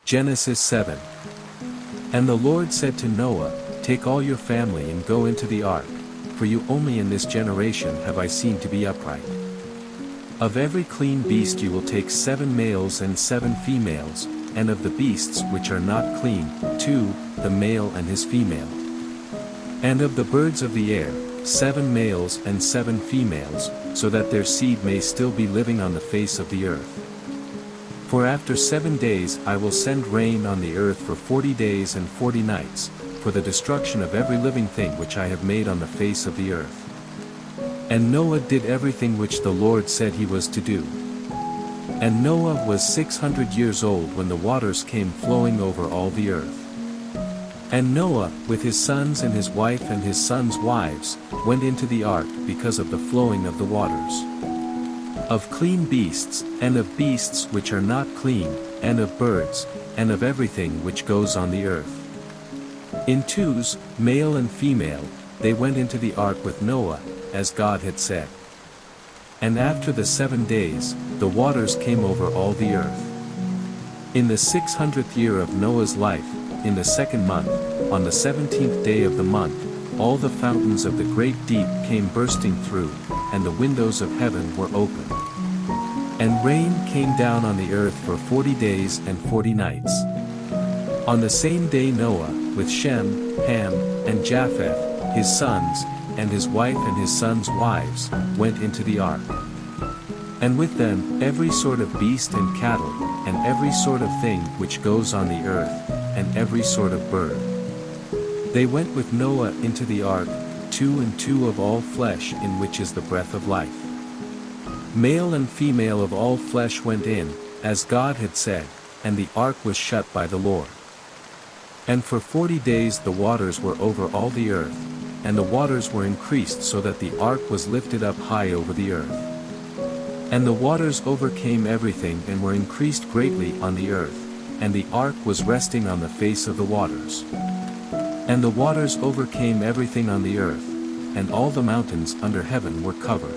Genesis 7. And the Lord said to Noah, Take all your family and go into the ark, for you only in this generation have I seen to be upright. Of every clean beast you will take 7 males and 7 females, and of the beasts which are not clean, 2, the male and his female. And of the birds of the air, 7 males and 7 females, so that their seed may still be living on the face of the earth. For after 7 days I will send rain on the earth for 40 days and 40 nights, for the destruction of every living thing which I have made on the face of the earth. And Noah did everything which the Lord said he was to do. And Noah was 600 years old when the waters came flowing over all the earth. And Noah, with his sons and his wife and his sons' wives, went into the ark because of the flowing of the waters. Of clean beasts, and of beasts which are not clean, and of birds, and of everything which goes on the earth. In twos, male and female, they went into the ark with Noah, as God had said. And after the 7 days, the waters came over all the earth. In the 600th year of Noah's life, in the 2nd month, on the 17th day of the month, all the fountains of the great deep came bursting through, and the windows of heaven were opened. And rain came down on the earth for 40 days and 40 nights. On the same day Noah, with Shem, Ham, and Japheth, his sons, and his wife and his sons' wives, went into the ark. And with them every sort of beast and cattle, and every sort of thing which goes on the earth, and every sort of bird. They went with Noah into the ark, 2 and 2 of all flesh in which is the breath of life. Male and female of all flesh went in, as God had said, and the ark was shut by the Lord. And for 40 days the waters were over all the earth, and the waters were increased so that the ark was lifted up high over the earth. And the waters overcame everything and were increased greatly on the earth, and the ark was resting on the face of the waters. And the waters overcame everything on the earth, and all the mountains under heaven were covered.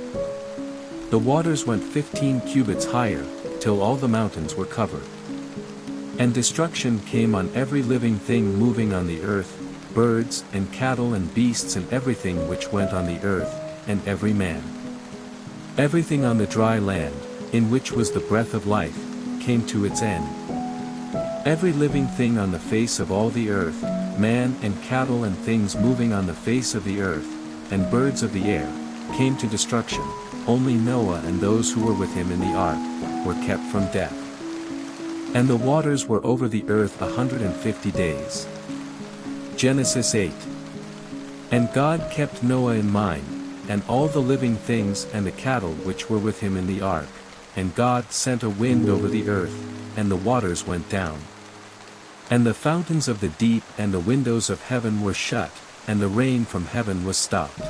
The waters went 15 cubits higher, till all the mountains were covered. And destruction came on every living thing moving on the earth, birds and cattle and beasts and everything which went on the earth, and every man. Everything on the dry land, in which was the breath of life, came to its end. Every living thing on the face of all the earth, man and cattle and things moving on the face of the earth, and birds of the air, came to destruction. Only Noah and those who were with him in the ark, were kept from death. And the waters were over the earth 150 days. Genesis 8. And God kept Noah in mind, and all the living things and the cattle which were with him in the ark, and God sent a wind over the earth, and the waters went down. And the fountains of the deep and the windows of heaven were shut, and the rain from heaven was stopped.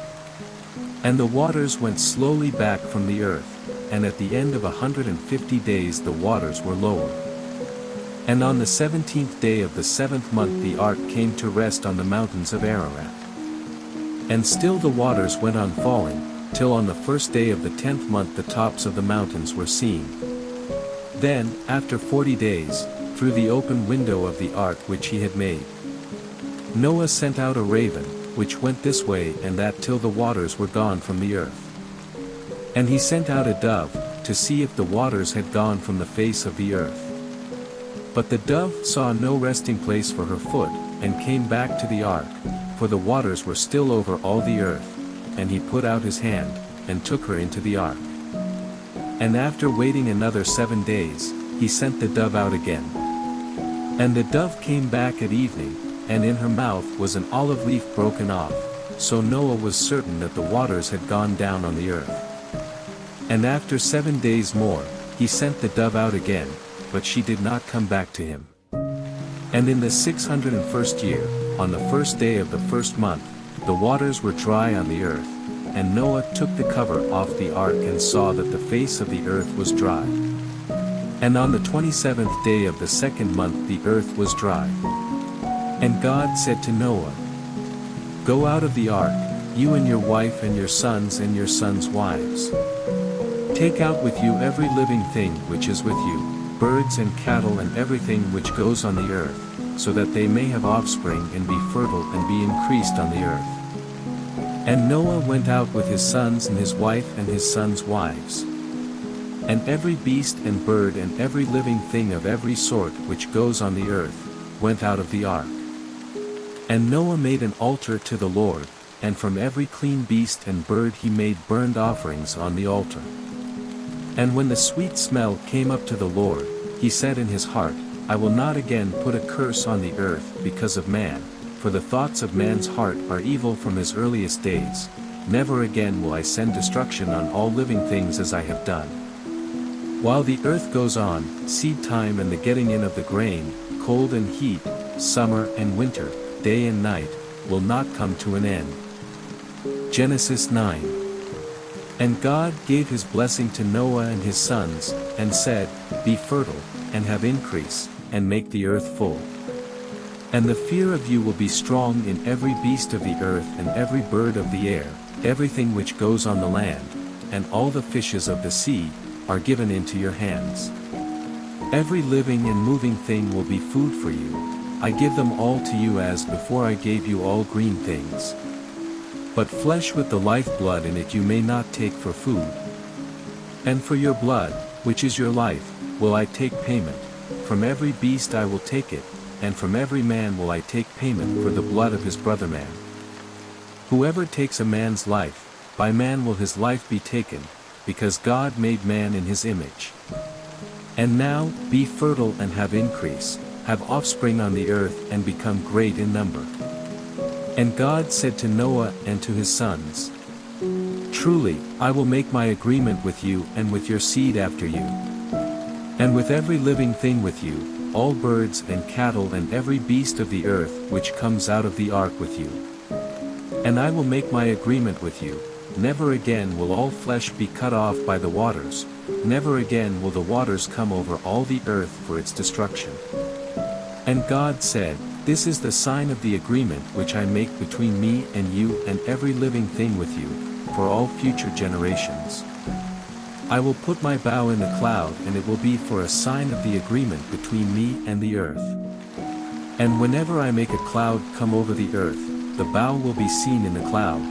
And the waters went slowly back from the earth, and at the end of 150 days the waters were lowered. And on the 17th day of the 7th month the ark came to rest on the mountains of Ararat. And still the waters went on falling, till on the 1st day of the 10th month the tops of the mountains were seen. Then, after 40 days, through the open window of the ark which he had made, Noah sent out a raven, which went this way and that till the waters were gone from the earth. And he sent out a dove, to see if the waters had gone from the face of the earth. But the dove saw no resting place for her foot, and came back to the ark, for the waters were still over all the earth, and he put out his hand, and took her into the ark. And after waiting another 7 days, he sent the dove out again. And the dove came back at evening, and in her mouth was an olive leaf broken off, so Noah was certain that the waters had gone down on the earth. And after 7 days more, he sent the dove out again, but she did not come back to him. And in the 601st year, on the 1st day of the 1st month, the waters were dry on the earth, and Noah took the cover off the ark and saw that the face of the earth was dry. And on the 27th day of the 2nd month the earth was dry. And God said to Noah, Go out of the ark, you and your wife and your sons' wives. Take out with you every living thing which is with you, birds and cattle and everything which goes on the earth, so that they may have offspring and be fertile and be increased on the earth. And Noah went out with his sons and his wife and his sons' wives. And every beast and bird and every living thing of every sort which goes on the earth, went out of the ark. And Noah made an altar to the Lord, and from every clean beast and bird he made burnt offerings on the altar. And when the sweet smell came up to the Lord, he said in his heart, I will not again put a curse on the earth because of man, for the thoughts of man's heart are evil from his earliest days. Never again will I send destruction on all living things as I have done. While the earth goes on, seed time and the getting in of the grain, cold and heat, summer and winter, day and night, will not come to an end. Genesis 9. And God gave his blessing to Noah and his sons, and said, Be fertile, and have increase, and make the earth full. And the fear of you will be strong in every beast of the earth and every bird of the air, everything which goes on the land, and all the fishes of the sea, are given into your hands. Every living and moving thing will be food for you. I give them all to you as before I gave you all green things. But flesh with the lifeblood in it you may not take for food. And for your blood, which is your life, will I take payment. From every beast I will take it, and from every man will I take payment for the blood of his brother man. Whoever takes a man's life, by man will his life be taken, because God made man in his image. And now, be fertile and have increase, have offspring on the earth and become great in number. And God said to Noah and to his sons, Truly, I will make my agreement with you and with your seed after you. And with every living thing with you, all birds and cattle and every beast of the earth which comes out of the ark with you. And I will make my agreement with you. Never again will all flesh be cut off by the waters, never again will the waters come over all the earth for its destruction. And God said, This is the sign of the agreement which I make between me and you and every living thing with you, for all future generations. I will put my bow in the cloud and it will be for a sign of the agreement between me and the earth. And whenever I make a cloud come over the earth, the bow will be seen in the cloud.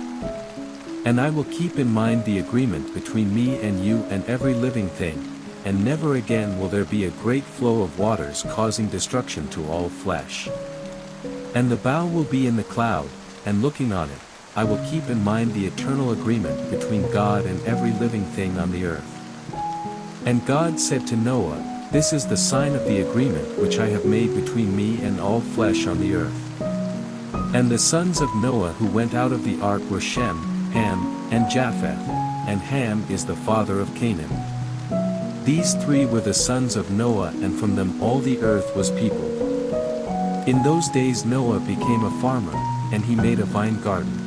And I will keep in mind the agreement between me and you and every living thing, and never again will there be a great flow of waters causing destruction to all flesh. And the bow will be in the cloud, and looking on it, I will keep in mind the eternal agreement between God and every living thing on the earth. And God said to Noah, This is the sign of the agreement which I have made between me and all flesh on the earth. And the sons of Noah who went out of the ark were Shem, Ham, and Japheth, and Ham is the father of Canaan. These three were the sons of Noah, and from them all the earth was peopled. In those days Noah became a farmer, and he made a vine garden.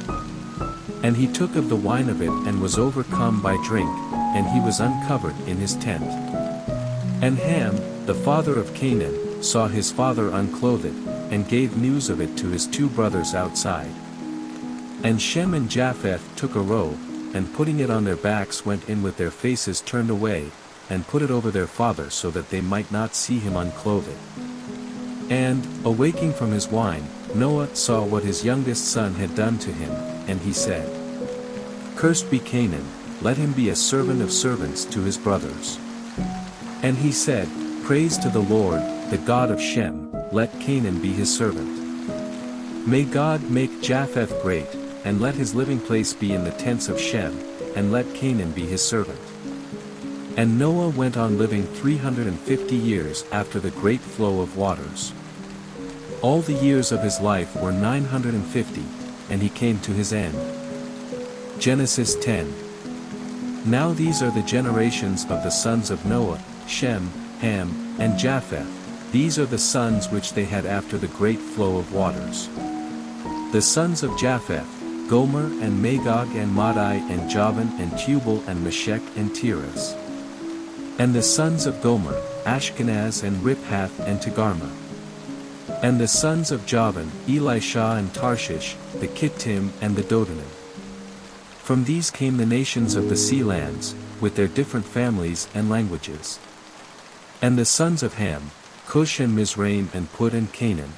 And he took of the wine of it and was overcome by drink, and he was uncovered in his tent. And Ham, the father of Canaan, saw his father unclothed, and gave news of it to his two brothers outside. And Shem and Japheth took a robe, and putting it on their backs went in with their faces turned away, and put it over their father so that they might not see him unclothed. And, awaking from his wine, Noah saw what his youngest son had done to him, and he said, Cursed be Canaan, let him be a servant of servants to his brothers. And he said, Praise to the Lord, the God of Shem, let Canaan be his servant. May God make Japheth great, and let his living place be in the tents of Shem, and let Canaan be his servant. And Noah went on living 350 years after the great flow of waters. All the years of his life were 950, and he came to his end. Genesis 10. Now these are the generations of the sons of Noah, Shem, Ham, and Japheth. These are the sons which they had after the great flow of waters. The sons of Japheth, Gomer and Magog and Madai and Javan and Tubal and Meshech and Tiras. And the sons of Gomer, Ashkenaz and Riphath and Togarmah. And the sons of Javan, Elisha and Tarshish, the Kittim and the Dodanim. From these came the nations of the sea lands, with their different families and languages. And the sons of Ham, Cush and Mizraim and Put and Canaan.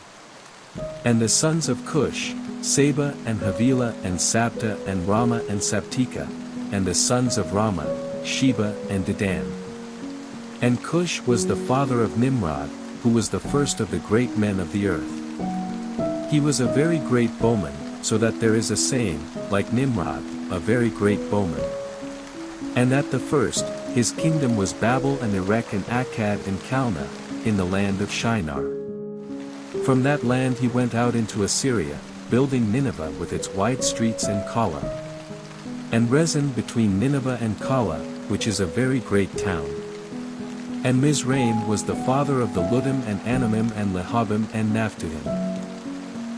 And the sons of Cush, Seba and Havilah and Sabta and Rama and Sabtika, and the sons of Rama, Sheba and Dedan. And Cush was the father of Nimrod, who was the first of the great men of the earth. He was a very great bowman, so that there is a saying, like Nimrod, a very great bowman. And at the first, his kingdom was Babel and Erech and Akkad and Calneh, in the land of Shinar. From that land he went out into Assyria, building Nineveh with its wide streets and Calah. And Rezin between Nineveh and Calah, which is a very great town. And Mizraim was the father of the Ludim and Anamim and Lehabim and Naphtuhim.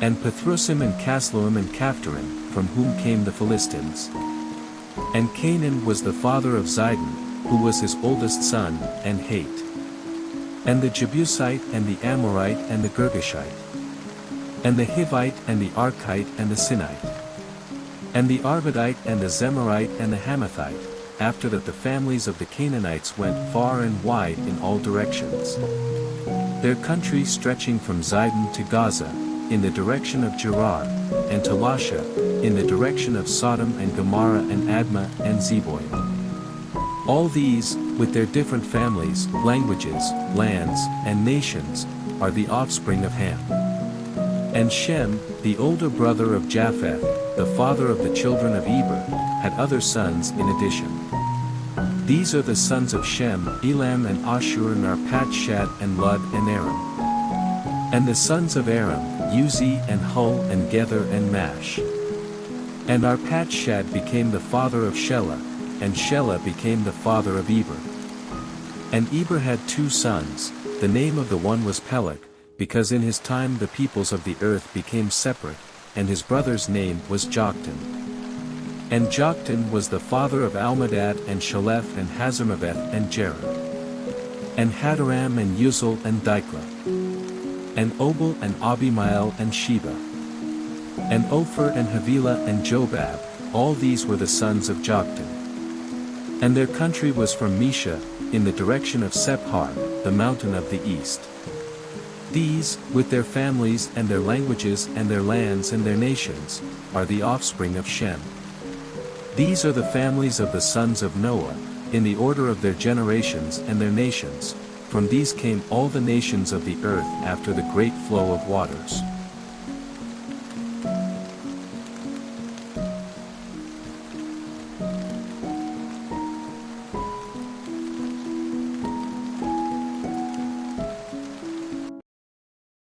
And Pathrusim and Casluim and Caphtorim, from whom came the Philistines. And Canaan was the father of Zidon, who was his oldest son, and Hate. And the Jebusite and the Amorite and the Girgashite. And the Hivite and the Archite and the Sinite. And the Arvadite and the Zemarite and the Hamathite, after that the families of the Canaanites went far and wide in all directions. Their country stretching from Zidon to Gaza, in the direction of Gerar, and to Lasha, in the direction of Sodom and Gomorrah and Admah and Zeboim. All these, with their different families, languages, lands, and nations, are the offspring of Ham. And Shem, the older brother of Japheth, the father of the children of Eber, had other sons in addition. These are the sons of Shem, Elam and Ashur and Arpachshad and Lud and Aram. And the sons of Aram, Uzi and Hul and Gether and Mash. And Arpachshad became the father of Shelah, and Shelah became the father of Eber. And Eber had 2 sons, the name of the one was Peleg, because in his time the peoples of the earth became separate, and his brother's name was Joktan. And Joktan was the father of Almadad and Shalef and Hazarmaveth and Jerah. And Hadoram and Uzal and Diklah. And Obal and Abimael and Sheba. And Ophir and Havilah and Jobab, all these were the sons of Joktan. And their country was from Mesha, in the direction of Sephar, the mountain of the east. These, with their families and their languages and their lands and their nations, are the offspring of Shem. These are the families of the sons of Noah, in the order of their generations and their nations. From these came all the nations of the earth after the great flow of waters.